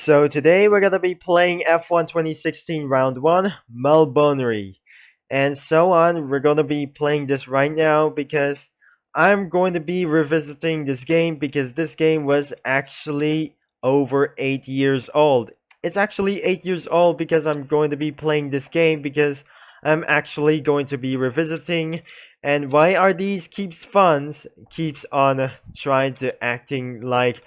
So today we're gonna be playing F1 2016 Round 1, Melbourne. And so on, we're gonna be playing this right now because I'm going to be revisiting this game because this game was actually over 8 years old. It's actually 8 years old because I'm going to be playing this game because I'm actually going to be revisiting. And why are these keeps on trying to acting like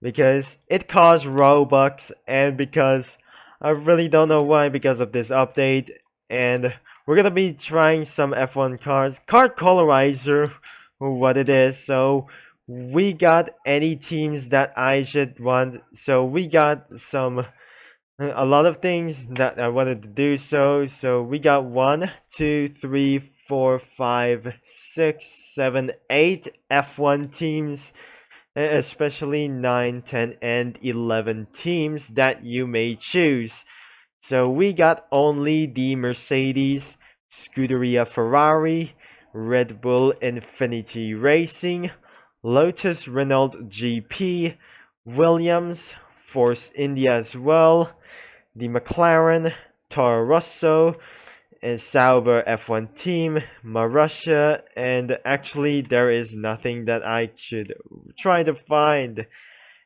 because it costs Robux and because I really don't know why because of this update. And we're gonna be trying some F1 cars, card colorizer, what it is. So we got any teams that I should want. So we got a lot of things that I wanted to do. So we got 1, 2, 3, 4, 5, 6, 7, 8 F1 teams, especially 9, 10, and 11 teams that you may choose. So we got only the Mercedes, Scuderia Ferrari, Red Bull Infinity Racing, Lotus Renault GP, Williams, Force India as well, the McLaren, Toro Rosso, and Sauber F1 team, Marussia, and actually there is nothing that I should try to find.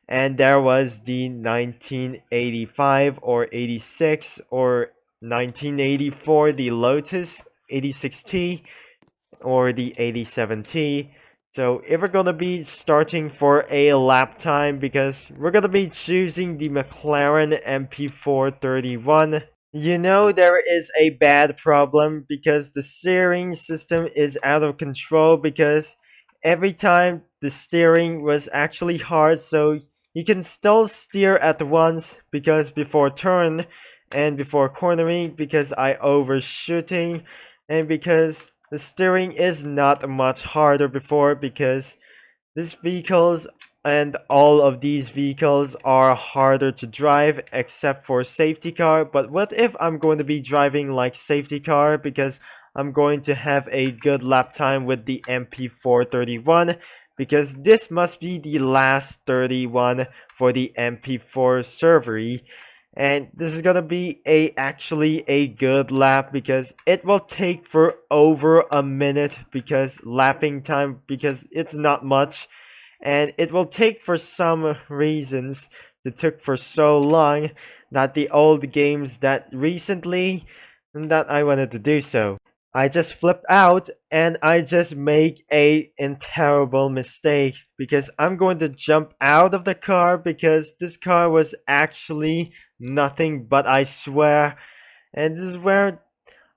And there was the 1985 or 86 or 1984, the Lotus 86T or the 87T. So if we're gonna be starting for a lap time because we're gonna be choosing the McLaren MP431. You know there is a bad problem because the steering system is out of control because every time the steering was actually hard, so you can still steer at once because before turn and before cornering because I overshooting and because the steering is not much harder before because these vehicles and all of these vehicles are harder to drive except for safety car. But what if I'm going to be driving like safety car because I'm going to have a good lap time with the MP431 because this must be the last 31 for the MP4 server, and this is gonna be actually a good lap because it will take for over a minute because lapping time because it's not much, and it will take for some reasons it took for so long that the old games that recently that I wanted to do so. I just flipped out and I just make a terrible mistake because I'm going to jump out of the car because this car was actually nothing but I swear. And this is where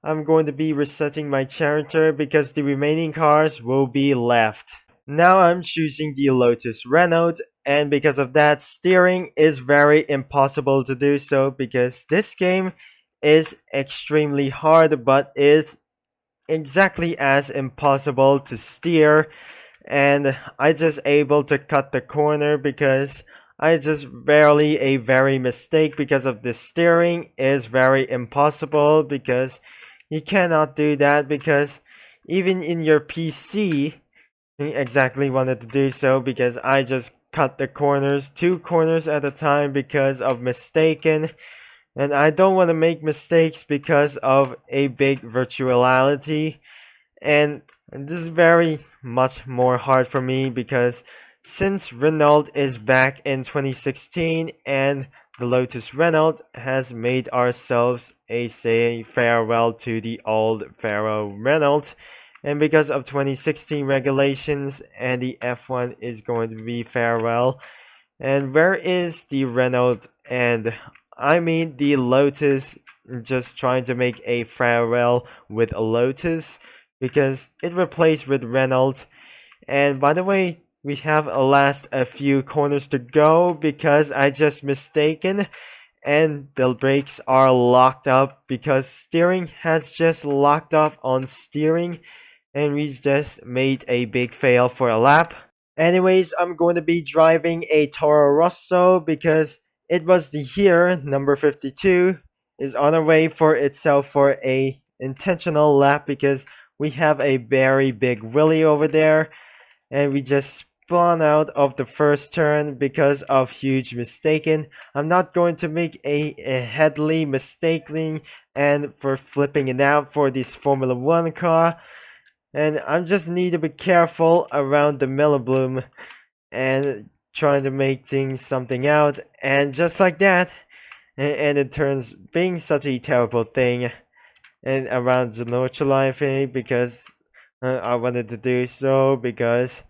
I'm going to be resetting my character because the remaining cars will be left. Now I'm choosing the Lotus Renault, and because of that, steering is very impossible to do so because this game is extremely hard but is exactly as impossible to steer, and I just able to cut the corner because I just barely a very mistake because of the steering is very impossible because you cannot do that because even in your PC exactly wanted to do so because I just cut the corners 2 corners at a time because of mistaken, and I don't want to make mistakes because of a big virtuality, and this is very much more hard for me because since Renault is back in 2016 and the Lotus Renault has made ourselves a say farewell to the old Pharaoh Renault, and because of 2016 regulations and the F1 is going to be farewell. And where is the Renault and I mean the Lotus just trying to make a farewell with a Lotus because it replaced with Renault. And by the way, we have a few corners to go because I just mistaken and the brakes are locked up because steering has just locked up on steering, and we just made a big fail for a lap. Anyways, I'm going to be driving a Toro Rosso because it was the year number 52 is on our way for itself for a intentional lap because we have a very big wheelie over there, and we just spun out of the first turn because of huge mistaken. I'm not going to make a headly mistaking and for flipping it out for this Formula 1 car. And I just need to be careful around the MELBOURNE and trying to make things something out. And just like that, and it turns being such a terrible thing and around the neutral thing because I wanted to do so because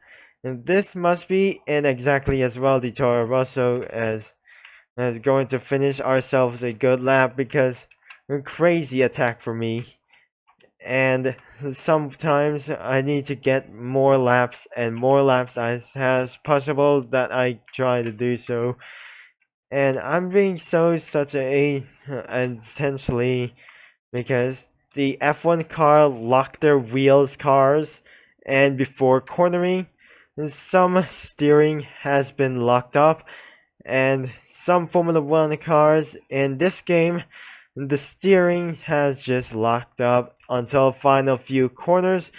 this must be in exactly as well the Toro Rosso as going to finish ourselves a good lap because a crazy attack for me. And sometimes I need to get more laps and more laps as possible that I try to do so. And I'm being such a essentially because the F1 car locked their wheels cars and before cornering some steering has been locked up and some Formula 1 cars in this game the steering has just locked up until final few corners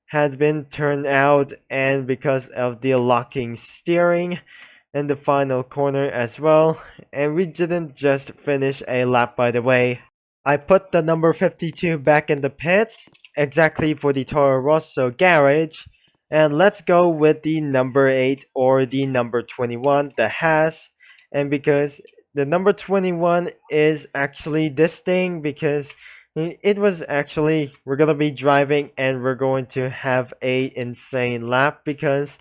had been turned out and because of the locking steering in the final corner as well and we didn't just finish a lap by the way. I put the number 52 back in the pits, exactly for the Toro Rosso garage, and let's go with the number 8 or the number 21, the Haas, and because the number 21 is actually this thing because it was actually, we're gonna be driving and we're going to have a insane lap because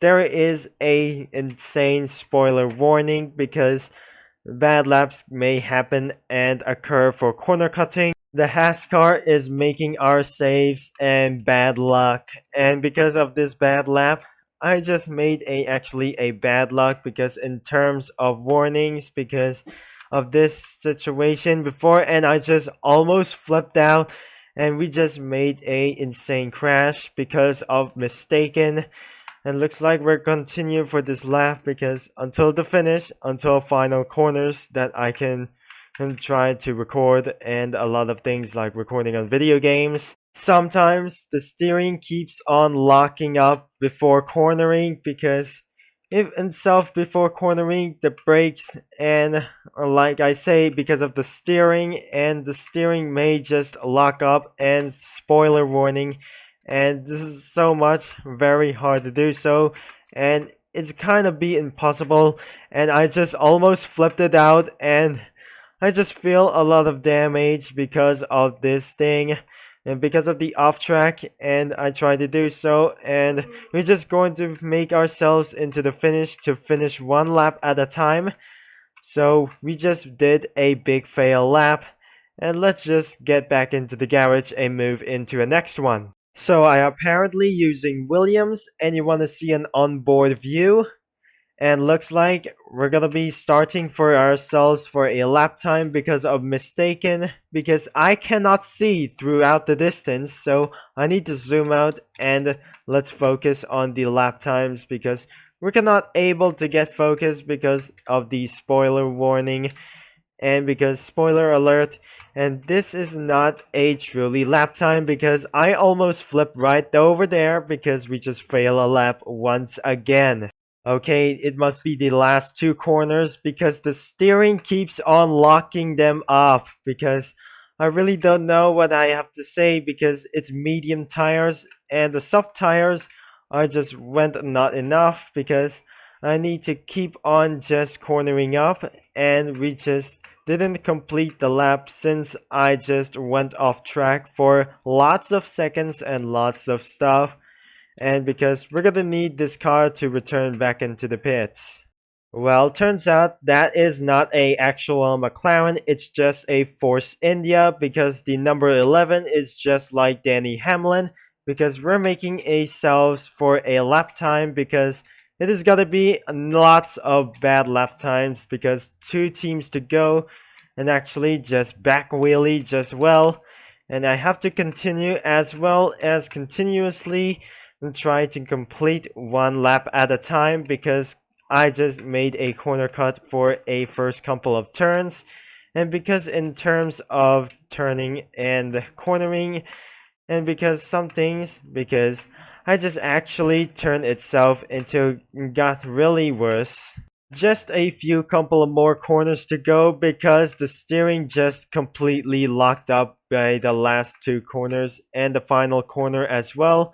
there is a insane spoiler warning because bad laps may happen and occur for corner cutting. The Haas car is making our saves and bad luck. And because of this bad lap, I just made actually a bad luck because in terms of warnings because of this situation before and I just almost flipped out and we just made a insane crash because of mistaken. And looks like we're continue for this lap because until the finish, until final corners that I can try to record and a lot of things like recording on video games. Sometimes the steering keeps on locking up before cornering because if itself before cornering the brakes and like I say because of the steering and the steering may just lock up and spoiler warning and this is so much very hard to do so and it's kind of be impossible and I just almost flipped it out and I just feel a lot of damage because of this thing and because of the off track and I tried to do so and we're just going to make ourselves into the finish to finish one lap at a time. So we just did a big fail lap and let's just get back into the garage and move into a next one. So I apparently using Williams and you want to see an onboard view and looks like we're gonna be starting for ourselves for a lap time because of mistaken because I cannot see throughout the distance so I need to zoom out and let's focus on the lap times because we're not able to get focused because of the spoiler warning and because spoiler alert and this is not a truly lap time because I almost flipped right over there because we just fail a lap once again. Okay, it must be the last two corners because the steering keeps on locking them up because I really don't know what I have to say because it's medium tires and the soft tires are just went not enough because I need to keep on just cornering up and we just didn't complete the lap since I just went off track for lots of seconds and lots of stuff and because we're gonna need this car to return back into the pits. Well, turns out that is not a actual McLaren, it's just a Force India because the number 11 is just like Danny Hamlin because we're making ourselves for a lap time because it is gonna be lots of bad lap times because two teams to go and actually just back wheelie just well and I have to continue as well as continuously and try to complete one lap at a time because I just made a corner cut for a first couple of turns and because in terms of turning and cornering And because some things, because I just actually turned itself into got really worse. Just a few couple of more corners to go because the steering just completely locked up by the last two corners and the final corner as well.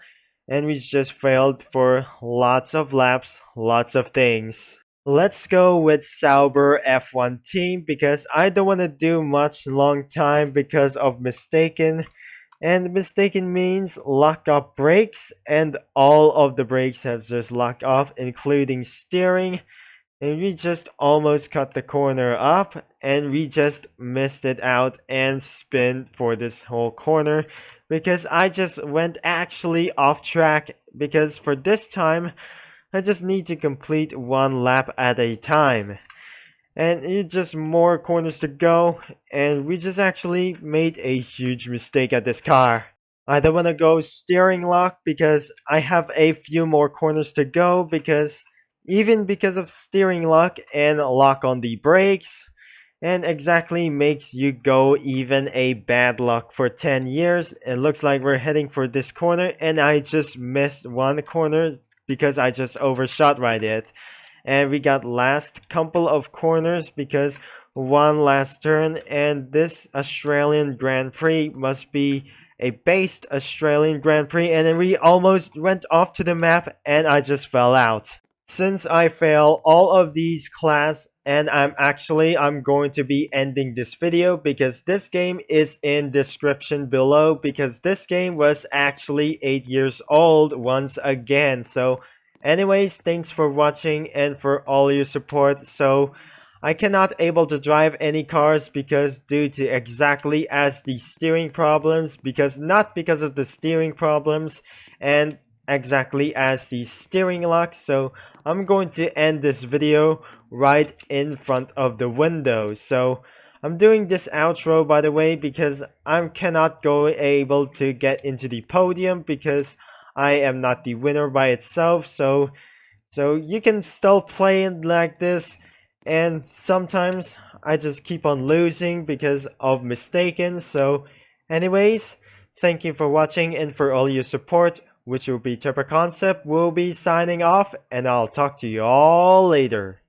And we just failed for lots of laps, lots of things. Let's go with Sauber F1 team because I don't want to do much long time because of mistaken. And mistaken means lock up brakes, and all of the brakes have just locked off, including steering. And we just almost cut the corner up, and we just missed it out and spin for this whole corner because I just went actually off track because for this time I just need to complete one lap at a time. And it's just more corners to go, and we just actually made a huge mistake at this car. I don't want to go steering lock because I have a few more corners to go because even because of steering lock and lock on the brakes, and exactly makes you go even a bad luck for 10 years. It looks like we're heading for this corner and I just missed one corner because I just overshot right it. And we got last couple of corners because one last turn, and this Australian Grand Prix must be a based Australian Grand Prix, and then we almost went off to the map and I just fell out. Since I fail all of these class, and I'm going to be ending this video because this game is in description below because this game was actually 8 years old once again. So anyways, thanks for watching and for all your support. So I cannot able to drive any cars because due to exactly as the steering problems, because not because of the steering problems and exactly as the steering lock. So I'm going to end this video right in front of the window. So I'm doing this outro by the way because I cannot go able to get into the podium because I am not the winner by itself. So you can still play it like this, and sometimes I just keep on losing because of mistaken. So anyways, thank you for watching and for all your support, which will be Tepper Concept will be signing off, and I'll talk to you all later.